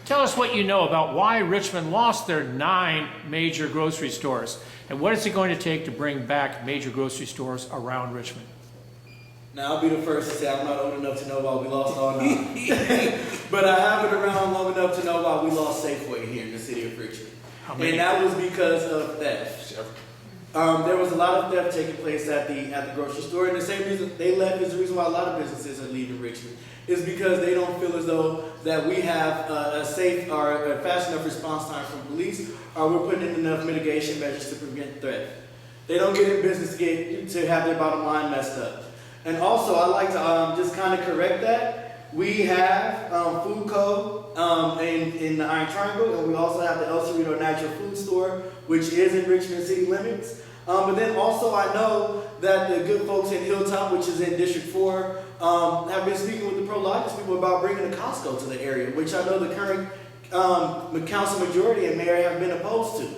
A: Tell us what you know about why Richmond lost their 9 major grocery stores, and what is it going to take to bring back major grocery stores around Richmond?
F: Now, I'll be the first to say I'm not old enough to know why we lost all 9. But I have been around long enough to know why we lost Safeway here in the city of Richmond. And that was because of theft. There was a lot of theft taking place at the grocery store, and the same reason they left is the reason why a lot of businesses are leaving Richmond, is because they don't feel as though that we have a safe or a fast enough response time from police, or we're putting in enough mitigation measures to prevent theft. They don't get in business to have their bottom line messed up. And also, I'd like to just kind of correct that. We have Food Co. in the Iron Triangle, and we also have the El Cerrito Natural Food Store, which is in Richmond city limits. But then also I know that the good folks in Hilltop, which is in District 4, have been speaking with the pro-life people about bringing a Costco to the area, which I know the current council majority and mayor have been opposed to.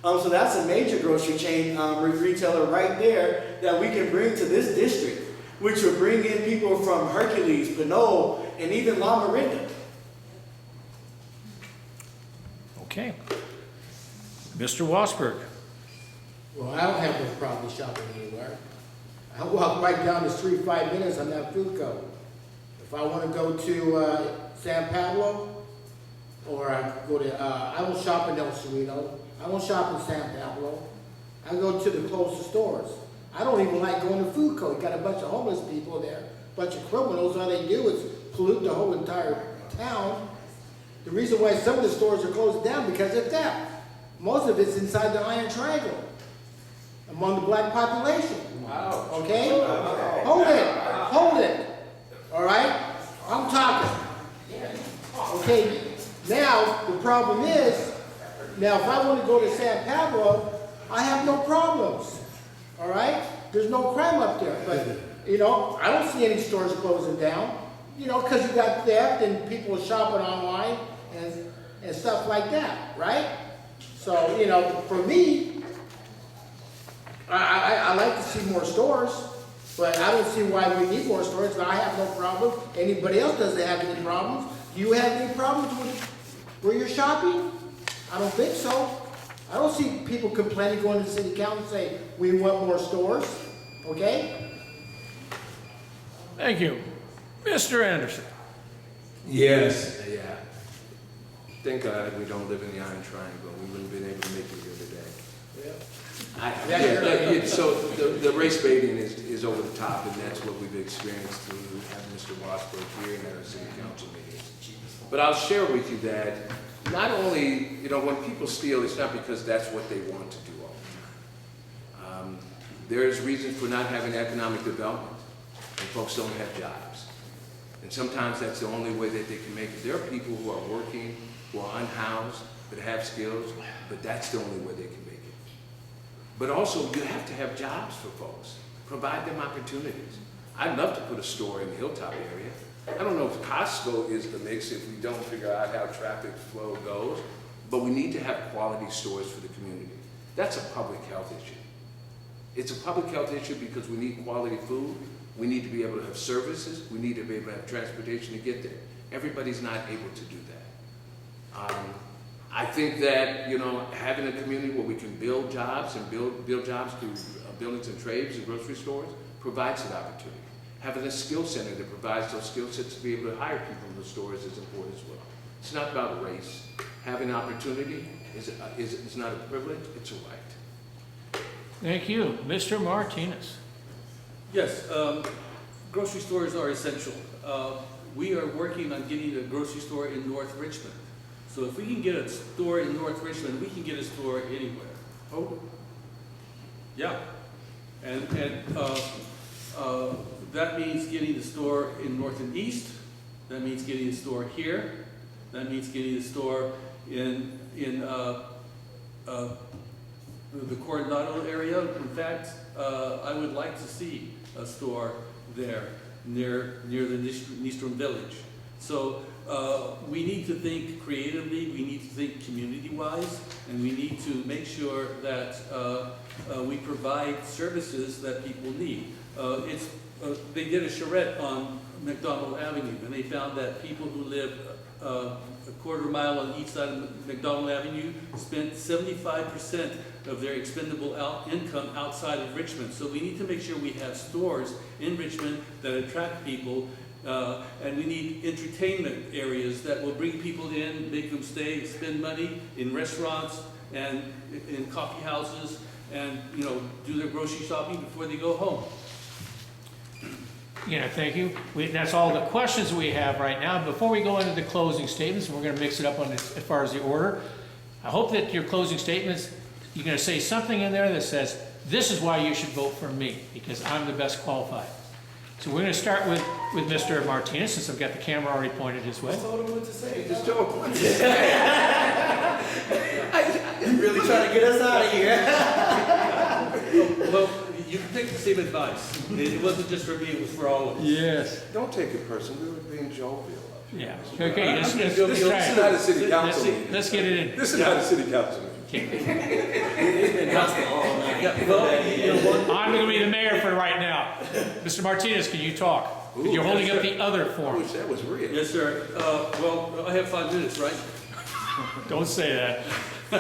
F: So that's a major grocery chain retailer right there that we can bring to this district, which will bring in people from Hercules, Pinole, and even La Miranda.
A: Okay. Mr. Wassberg.
C: Well, I don't have no problem shopping anywhere. I walk right down the street 5 minutes on that food court. If I want to go to San Pablo, or I go to, I will shop in El Cerrito. I won't shop in San Pablo. I go to the closest stores. I don't even like going to food court. You got a bunch of homeless people there, a bunch of criminals. All they do is pollute the whole entire town. The reason why some of the stores are closed down because of theft. Most of it's inside the Iron Triangle. among the black population.
D: Wow.
C: Okay? Hold it. All right? I'm talking. Okay, now the problem is, now if I want to go to San Pablo, I have no problems. All right? There's no crime up there. But, you know, I don't see any stores closing down. You know, because you got theft and people shopping online and stuff like that, right? So, you know, for me, I like to see more stores, but I don't see why we need more stores. I have no problem. Anybody else doesn't have any problems. Do you have any problems with where you're shopping? I don't think so. I don't see people complaining, going to the city council and saying, we want more stores, okay?
A: Thank you. Mr. Anderson.
D: Yes. Yeah. Thank God we don't live in the Iron Triangle. We wouldn't have been able to make it here today. So the race baiting is over the top, and that's what we've experienced through having Mr. Wassberg here and at our city council meetings. But I'll share with you that not only, you know, when people steal, it's not because that's what they want to do all the time. There's reasons for not having economic development, and folks don't have jobs. And sometimes that's the only way that they can make it. There are people who are working, who are unhoused, that have skills, but that's the only way they can make it. But also, you have to have jobs for folks. Provide them opportunities. I'd love to put a store in the Hilltop area. I don't know if Costco is the mix if we don't figure out how traffic flow goes, but we need to have quality stores for the community. That's a public health issue. It's a public health issue because we need quality food. We need to be able to have services. We need to be able to have transportation to get there. Everybody's not able to do that. I think that, you know, having a community where we can build jobs and build jobs through buildings and trades and grocery stores provides that opportunity. Having a skill center that provides those skill sets to be able to hire people in the stores is important as well. It's not about race. Having an opportunity is not a privilege, it's a right.
A: Thank you. Mr. Martinez.
E: Yes, grocery stores are essential. We are working on getting a grocery store in North Richmond. So if we can get a store in North Richmond, we can get a store anywhere. Oh, yeah. And that means getting the store in North and East. That means getting a store here. That means getting a store in the Coronado area. In fact, I would like to see a store there near the Eastern Village. So we need to think creatively, we need to think community-wise, and we need to make sure that we provide services that people need. They did a charrette on McDonald Avenue, and they found that people who live a quarter mile on each side of McDonald Avenue spent 75% of their expendable income outside of Richmond. So we need to make sure we have stores in Richmond that attract people, and we need entertainment areas that will bring people in, make them stay, spend money in restaurants and in coffee houses, and, you know, do their grocery shopping before they go home.
A: Yeah, thank you. That's all the questions we have right now. Before we go into the closing statements, we're going to mix it up as far as the order. I hope that your closing statements, you're going to say something in there that says, this is why you should vote for me, because I'm the best qualified. So we're going to start with Mr. Martinez, since I've got the camera already pointed his way.
F: I told him what to say.
D: Just told him what to say.
F: You're really trying to get us out of here.
E: Well, you can take the same advice. It wasn't just for me, it was for all of us.
A: Yes.
D: Don't take it personally, we were being jovial.
A: Yeah. Okay, let's try
D: This is not a city council meeting.
A: Let's get it in.
D: This is not a city council meeting.
F: It's been hostile all night.
E: Yeah, well, you know what?
A: I'm going to be the mayor for right now. Mr. Martinez, can you talk?
D: Ooh,
A: You're holding
E: yes,
A: up
E: sir.
A: the other
D: I
A: form.
D: wish that was real.
E: Yes, sir. Well, I have 5 minutes, right?
A: Don't say that.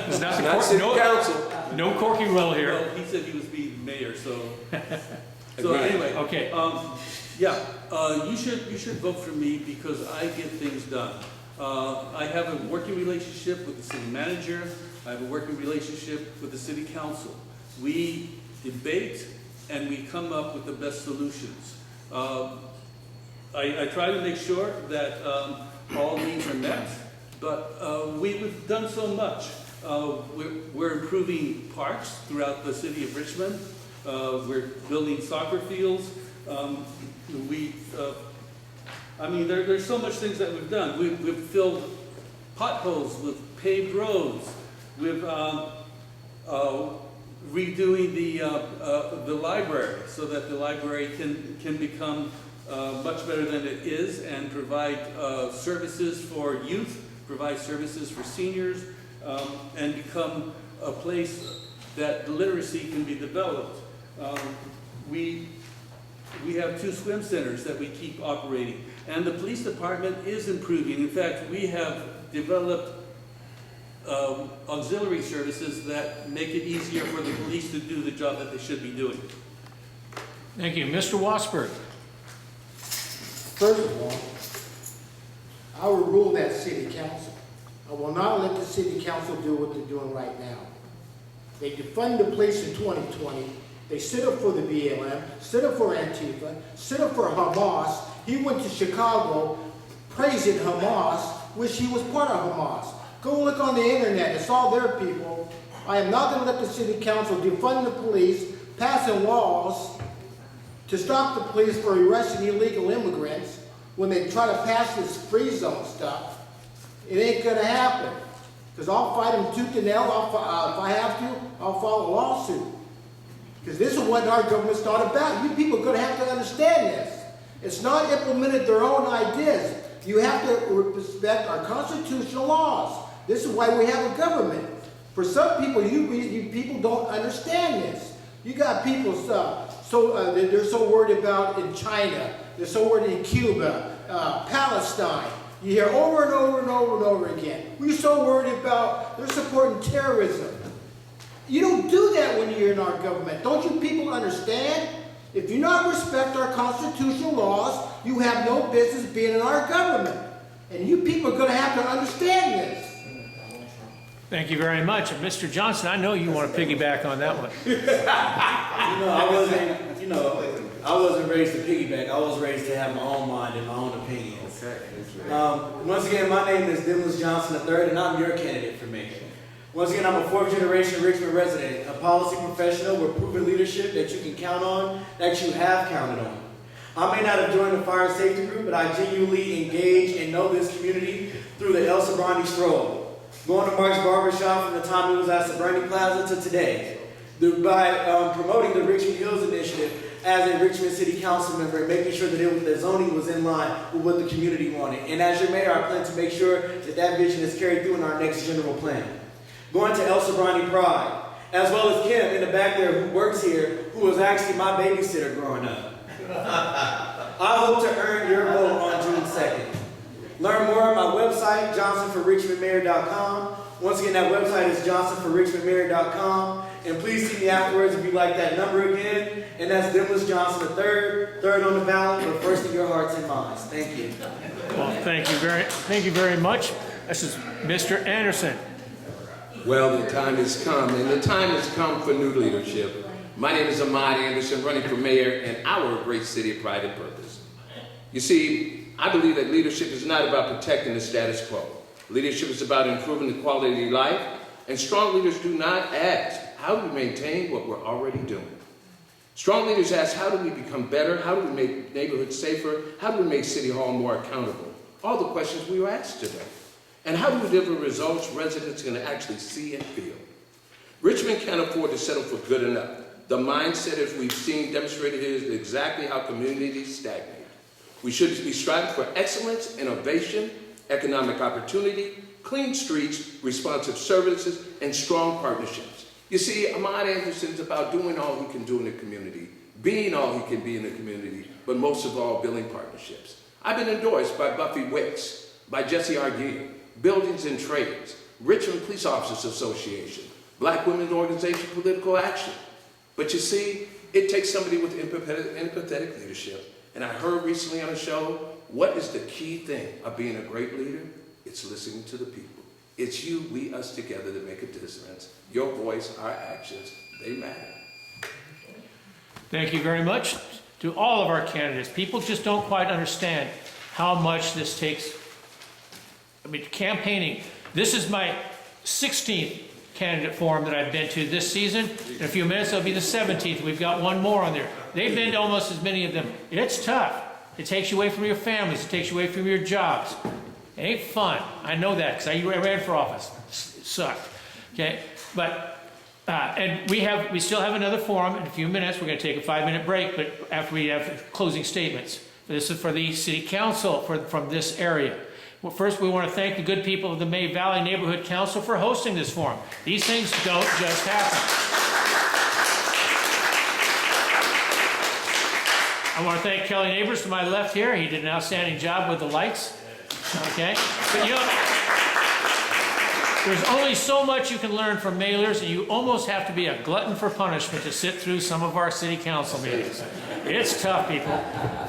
A: It's not the
D: Not city council.
A: no corky will here.
E: Well, he said he was being mayor, so. So
D: Agreed.
E: anyway.
A: Okay.
E: You should vote for me because I get things done. I have a working relationship with the city manager. I have a working relationship with the city council. We debate and we come up with the best solutions. I try to make sure that all needs are met, but we've done so much. We're improving parks throughout the city of Richmond. We're building soccer fields. There's so much things that we've done. We've filled potholes with paved roads. We've redoing the library so that the library can become much better than it is and provide services for youth, provide services for seniors, and become a place that literacy can be developed. We have 2 swim centers that we keep operating, and the police department is improving. In fact, we have developed auxiliary services that make it easier for the police to do the job that they should be doing.
A: Thank you. Mr. Wassberg.
C: First of all, I will rule that city council. I will not let the city council do what they're doing right now. They defund the police in 2020. They stood up for the BLM, stood up for Antifa, stood up for Hamas. He went to Chicago praising Hamas, which he was part of Hamas. Go look on the internet, it's all their people. I am not going to let the city council defund the police, passing laws to stop the police for arresting illegal immigrants when they try to pass this free zone stuff. It ain't going to happen. Because I'll fight them tooth and nail. If I have to, I'll file a lawsuit. Because this is what our government's not about. You people are going to have to understand this. It's not implemented their own ideas. You have to respect our constitutional laws. This is why we have a government. For some people, you people don't understand this. You got people they're so worried about in China. They're so worried in Cuba, Palestine. You hear over and over and over and over again. We're so worried about they're supporting terrorism. You don't do that when you're in our government. Don't you people understand? If you not respect our constitutional laws, you have no business being in our government. And you people are going to have to understand this.
A: Thank you very much. And Mr. Johnson, I know you want to piggyback on that one.
F: I wasn't raised to piggyback. I was raised to have my own mind and my own opinions. Once again, my name is Demnlus Johnson III, and I'm your candidate for mayor. Once again, I'm a 4th-generation Richmond resident, a policy professional with proven leadership that you can count on, that you have counted on. I may not have joined the fire safety group, but I genuinely engage and know this community through the El Sobrani stroll. Going to Mark's barbershop from the time he was at Sobrani Plaza to today. By promoting the Richmond Hills Initiative as a Richmond City Council member and making sure that the zoning was in line with what the community wanted. And as your mayor, I plan to make sure that that vision is carried through in our next general plan. Going to El Sobrani Pride, as well as Kim in the back there who works here, who was actually my babysitter growing up. I hope to earn your vote on June 2nd. Learn more on my website, johnsonforrichmondmayor.com. Once again, that website is johnsonforrichmondmayor.com. And please see me afterwards if you like that number again. And that's Demnlus Johnson III, third on the ballot, but first in your hearts and minds. Thank you.
A: Well, thank you very much. This is Mr. Anderson.
D: Well, the time has come, and the time has come for new leadership. My name is Ahmad Anderson, running for mayor in our great city of pride and purpose. You see, I believe that leadership is not about protecting the status quo. Leadership is about improving the quality of life, and strong leaders do not ask, how do we maintain what we're already doing? Strong leaders ask, how do we become better? How do we make neighborhoods safer? How do we make City Hall more accountable? All the questions we were asked today. And how do we deliver results residents can actually see and feel? Richmond can't afford to settle for good enough. The mindset, as we've seen demonstrated here, is exactly how communities stagnate. We should be striving for excellence, innovation, economic opportunity, clean streets, responsive services, and strong partnerships. You see, Ahmad Anderson is about doing all he can do in the community, being all he can be in the community, but most of all, building partnerships. I've been endorsed by Buffy Wicks, by Jesse Arguin, Buildings and Trades, Richmond Police Officers Association, Black Women's Organization Political Action. But you see, it takes somebody with empathetic leadership. And I heard recently on a show, what is the key thing of being a great leader? It's listening to the people. It's you, we, us together that make a difference. Your voice, our actions, they matter.
A: Thank you very much to all of our candidates. People just don't quite understand how much this takes. I mean, campaigning. This is my 16th candidate forum that I've been to this season. In a few minutes, it'll be the 17th. We've got one more on there. They've been to almost as many of them. It's tough. It takes you away from your families. It takes you away from your jobs. It ain't fun. I know that because I ran for office. It sucked. Okay, but and we still have another forum in a few minutes. We're going to take a 5-minute break, but after we have closing statements. This is for the city council from this area. Well, first, we want to thank the good people of the May Valley Neighborhood Council for hosting this forum. These things don't just happen. I want to thank Kelly Neighbors to my left here. He did an outstanding job with the lights. Okay? But you know, there's only so much you can learn from mailers, and you almost have to be a glutton for punishment to sit through some of our city council meetings. It's tough, people.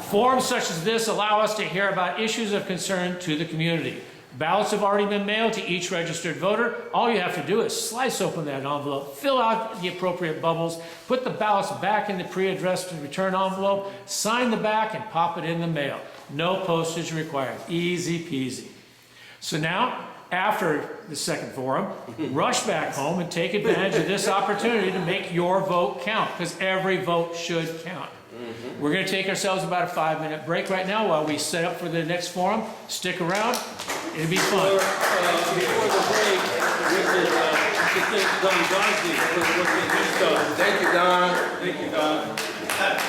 A: Forums such as this allow us to hear about issues of concern to the community. Ballots have already been mailed to each registered voter. All you have to do is slice open that envelope, fill out the appropriate bubbles, put the ballots back in the pre-addressed return envelope, sign the back, and pop it in the mail. No postage required. Easy peasy. So now, after the second forum, rush back home and take advantage of this opportunity to make your vote count, because every vote should count. We're going to take ourselves about a 5-minute break right now while we set up for the next forum. Stick around. It'll be fun.
E: Before the break, we should thank Don Gosney for what he's done.
D: Thank you, Don.
E: Thank you, Don.